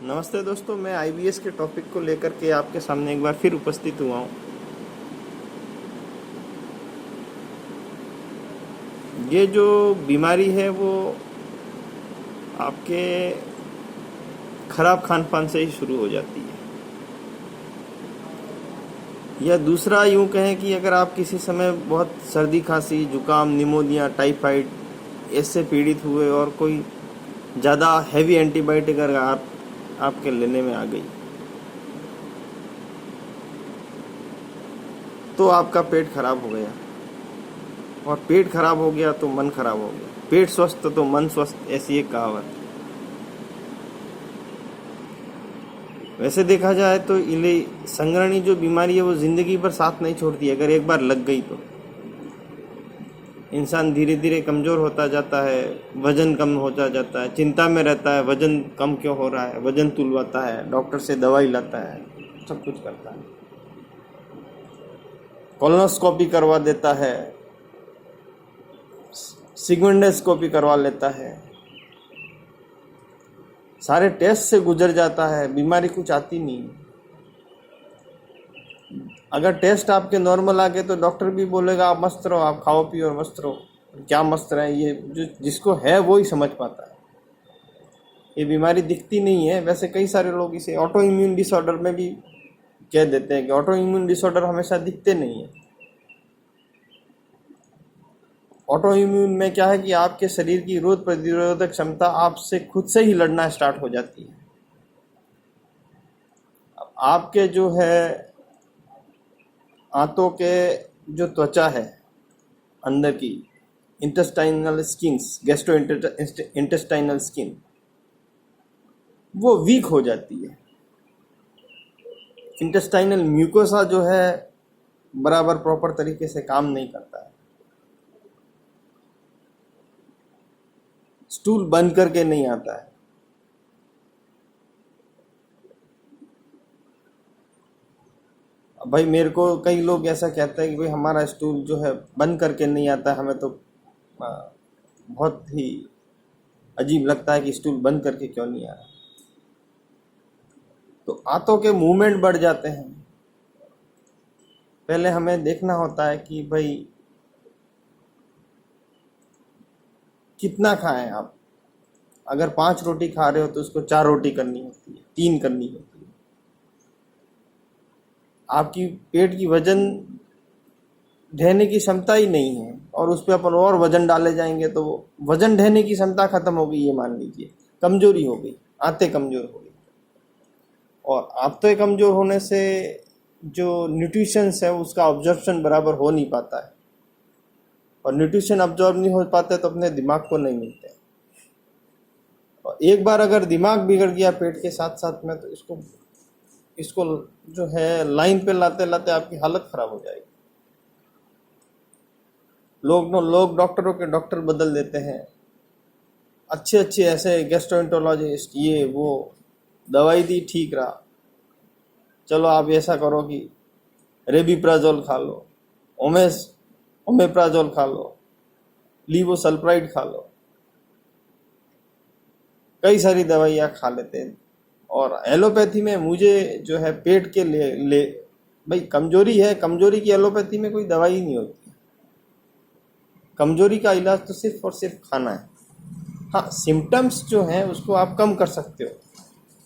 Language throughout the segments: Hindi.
नमस्ते दोस्तों, मैं आईबीएस के टॉपिक को लेकर के आपके सामने एक बार फिर उपस्थित हुआ हूँ। ये जो बीमारी है वो आपके खराब खान पान से ही शुरू हो जाती है, या दूसरा यूँ कहें कि अगर आप किसी समय बहुत सर्दी खांसी जुकाम निमोनिया टाइफाइड इससे पीड़ित हुए और कोई ज़्यादा हैवी एंटीबायोटिक अगर आपके लेने में आ गई तो आपका पेट खराब हो गया, और पेट खराब हो गया तो मन खराब हो गया। पेट स्वस्थ तो मन स्वस्थ, ऐसी एक कहावत है। वैसे देखा जाए तो इले संग्रहणी जो बीमारी है वो जिंदगी भर साथ नहीं छोड़ती। अगर एक बार लग गई तो इंसान धीरे धीरे कमज़ोर होता जाता है, वजन कम होता जाता है, चिंता में रहता है वजन कम क्यों हो रहा है, वजन तुलवाता है, डॉक्टर से दवाई लाता है, सब कुछ करता है, कोलोनोस्कोपी करवा देता है, सिग्मेंडोस्कोपी करवा लेता है, सारे टेस्ट से गुजर जाता है, बीमारी कुछ आती नहीं। अगर टेस्ट आपके नॉर्मल आ गए तो डॉक्टर भी बोलेगा आप मस्त रहो, आप खाओ पियो और मस्त रहो। क्या मस्त रहे, ये जो जिसको है वो ही समझ पाता है। ये बीमारी दिखती नहीं है। वैसे कई सारे लोग इसे ऑटो इम्यून डिसऑर्डर में भी कह देते हैं कि ऑटो इम्यून डिसऑर्डर हमेशा दिखते नहीं है। ऑटो इम्यून में क्या है कि आपके शरीर की रोग प्रतिरोधक क्षमता आपसे खुद से ही लड़ना स्टार्ट हो जाती है। आपके जो है आंतों के जो त्वचा है अंदर की intestinal skins, gastro intestinal skin, वो वीक हो जाती है। इंटेस्टाइनल म्यूकोसा जो है बराबर प्रॉपर तरीके से काम नहीं करता है, स्टूल बंद करके नहीं आता है। भाई मेरे को कई लोग ऐसा कहते हैं कि भाई हमारा स्टूल जो है बंद करके नहीं आता, हमें तो बहुत ही अजीब लगता है कि स्टूल बंद करके क्यों नहीं आ रहा। तो आंतों के मूवमेंट बढ़ जाते हैं। पहले हमें देखना होता है कि भाई कितना खाएं आप। अगर 5 रोटी खा रहे हो तो उसको 4 रोटी करनी होती है, 3 करनी होती है। आपकी पेट की वजन ढहने की क्षमता ही नहीं है, और उस पर अपन और वजन डाले जाएंगे तो वो वजन ढहने की क्षमता खत्म हो गई, ये मान लीजिए कमजोरी हो गई, आंतें कमजोर हो गई। और आंतें कमजोर होने से जो न्यूट्रिशंस है उसका ऑब्जर्प्शन बराबर हो नहीं पाता है, और न्यूट्रिशन ऑब्जॉर्ब नहीं हो पाते तो अपने दिमाग को नहीं मिलते। और एक बार अगर दिमाग बिगड़ गया पेट के साथ साथ में तो इसको जो है लाइन पे लाते लाते आपकी हालत खराब हो जाएगी। लोग डॉक्टरों के डॉक्टर बदल देते हैं, अच्छे अच्छे ऐसे गैस्ट्रोएंटरोलॉजिस्ट, ये वो, दवाई दी ठीक रहा, चलो आप ऐसा करो कि रेबिप्राजोल खा लो, ओमेप्राजोल खा लो, लीवोसल्प्राइड खा लो, कई सारी दवाइयाँ खा लेते हैं। और एलोपैथी में मुझे जो है पेट के ले भाई कमजोरी है, कमजोरी की एलोपैथी में कोई दवाई नहीं होती। कमजोरी का इलाज तो सिर्फ और सिर्फ खाना है। हाँ, सिम्टम्स जो हैं उसको आप कम कर सकते हो।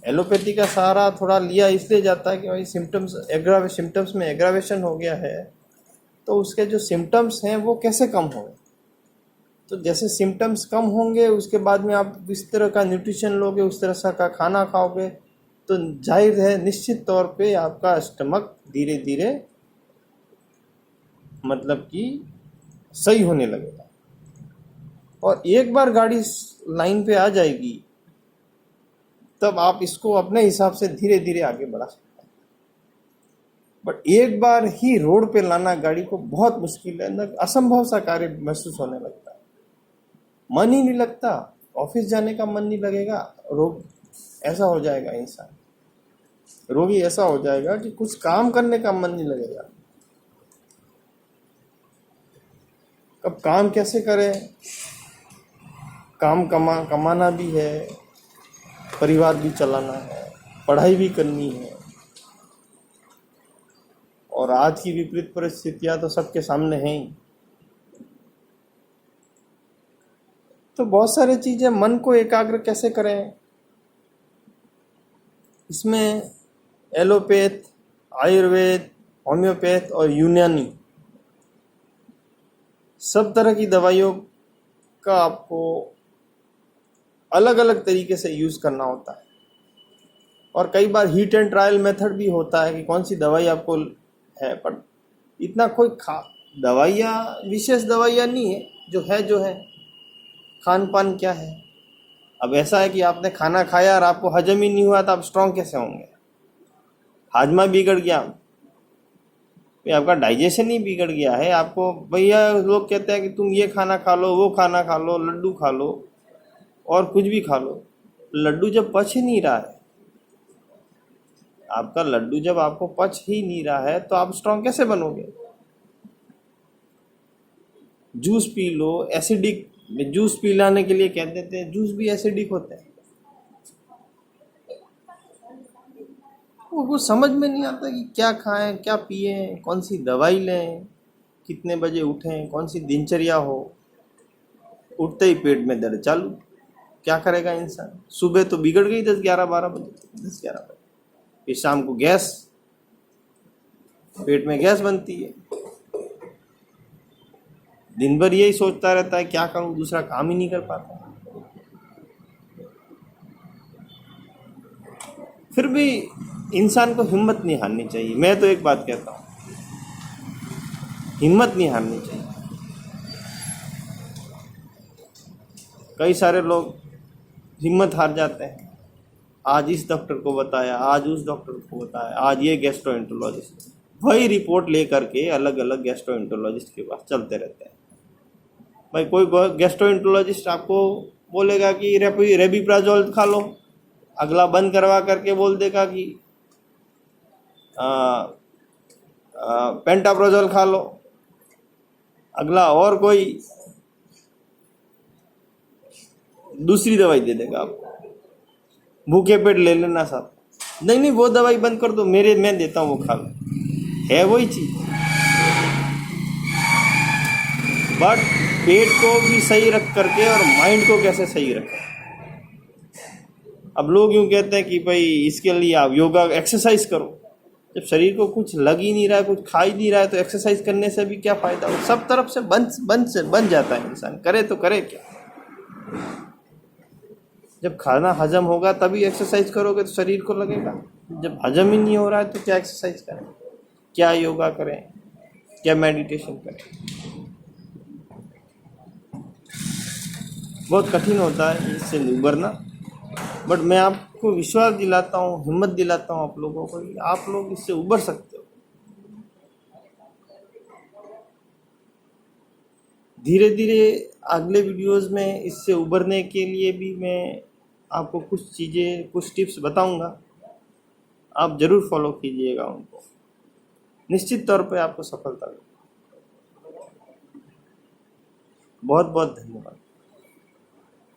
एलोपैथी का सहारा थोड़ा लिया इसलिए जाता है कि भाई सिम्टम्स में एग्रावेशन हो गया है, तो उसके जो सिम्टम्स हैं वो कैसे कम होंगे। तो जैसे सिम्टम्स कम होंगे उसके बाद में आप इस तरह का न्यूट्रिशन लोगे, उस तरह का खाना खाओगे, तो जाहिर है निश्चित तौर पे आपका स्टमक धीरे धीरे मतलब कि सही होने लगेगा। और एक बार गाड़ी लाइन पे आ जाएगी तब आप इसको अपने हिसाब से धीरे धीरे आगे बढ़ा सकते हैं। बट एक बार ही रोड पे लाना गाड़ी को बहुत मुश्किल है, न असंभव सा कार्य महसूस होने लगता है। मन ही नहीं लगता, ऑफिस जाने का मन नहीं लगेगा, रोग ऐसा हो जाएगा, इंसान रोगी ऐसा हो जाएगा कि कुछ काम करने का मन नहीं लगेगा। अब काम कैसे करें, काम कमाना भी है, परिवार भी चलाना है, पढ़ाई भी करनी है, और आज की विपरीत परिस्थितियां तो सबके सामने हैं ही। तो बहुत सारी चीजें, मन को एकाग्र कैसे करें, इसमें एलोपैथ, आयुर्वेद, होम्योपैथ और यूनानी सब तरह की दवाइयों का आपको अलग अलग तरीके से यूज़ करना होता है। और कई बार हीट एंड ट्रायल मेथड भी होता है कि कौन सी दवाई आपको है, पर इतना कोई दवाइयाँ, विशेष दवाइयाँ नहीं है, जो है खान पान क्या है। अब ऐसा है कि आपने खाना खाया और आपको हजम ही नहीं हुआ, तो आप स्ट्रॉन्ग कैसे होंगे? हाजमा बिगड़ गया, आपका डाइजेशन ही बिगड़ गया है। आपको भैया लोग कहते हैं कि तुम ये खाना खा लो, वो खाना खा लो, लड्डू खा लो और कुछ भी खा लो। लड्डू जब पच ही नहीं रहा है, आपका लड्डू जब आपको पच ही नहीं रहा है, तो आप स्ट्रॉन्ग कैसे बनोगे? Juice P low, acidic juice पिलाने के लिए कह देते हैं, जूस भी एसिडिक होते हैं। वो कुछ समझ में नहीं आता कि क्या खाएं, क्या पिए, कौन सी दवाई लें, कितने बजे उठें, कौन सी दिनचर्या हो। उठते ही पेट में दर्द चालू, क्या करेगा इंसान? सुबह तो बिगड़ गई 10-11-12 बजे, 10-11 बजे, फिर शाम को गैस, पेट में गैस बनती है। दिन भर यही सोचता रहता है क्या करूं, दूसरा काम ही नहीं कर पाता। फिर भी इंसान को हिम्मत नहीं हारनी चाहिए। मैं तो एक बात कहता हूँ, हिम्मत नहीं हारनी चाहिए। कई सारे लोग हिम्मत हार जाते हैं, आज इस डॉक्टर को बताया, आज उस डॉक्टर को बताया, आज ये गैस्ट्रोएंटरोलॉजिस्ट, वही रिपोर्ट ले करके अलग अलग गैस्ट्रोएंटरोलॉजिस्ट के पास चलते रहते हैं। भाई कोई गैस्ट्रोएंटरोलॉजिस्ट आपको बोलेगा कि रेबिप्राजोल खा लो, अगला बंद करवा करके बोल देगा कि पेंटाप्रोजोल खा लो, अगला और कोई दूसरी दवाई दे देगा आपको, भूखे पेट ले लेना साहब, नहीं वो दवाई बंद कर दो, मैं देता हूँ वो खा लो। है वही चीज, बट पेट को भी सही रख करके और माइंड को कैसे सही रखें। अब लोग यूँ कहते हैं कि भाई इसके लिए आप योगा, एक्सरसाइज करो। जब शरीर को कुछ लग ही नहीं रहा है, कुछ खा ही नहीं रहा है, तो एक्सरसाइज करने से भी क्या फ़ायदा हो? सब तरफ से बन जाता है इंसान, करे तो करे क्या। जब खाना हजम होगा तभी एक्सरसाइज करोगे तो शरीर को लगेगा। जब हजम ही नहीं हो रहा है तो क्या एक्सरसाइज करें, क्या योगा करें, क्या मेडिटेशन करें? बहुत कठिन होता है इससे उबरना। बट मैं आपको विश्वास दिलाता हूँ, हिम्मत दिलाता हूँ आप लोगों को कि आप लोग इससे उबर सकते हो। धीरे धीरे अगले वीडियोस में इससे उबरने के लिए भी मैं आपको कुछ चीज़ें, कुछ टिप्स बताऊंगा। आप ज़रूर फॉलो कीजिएगा उनको, निश्चित तौर पे आपको सफलता मिलेगी। बहुत बहुत धन्यवाद।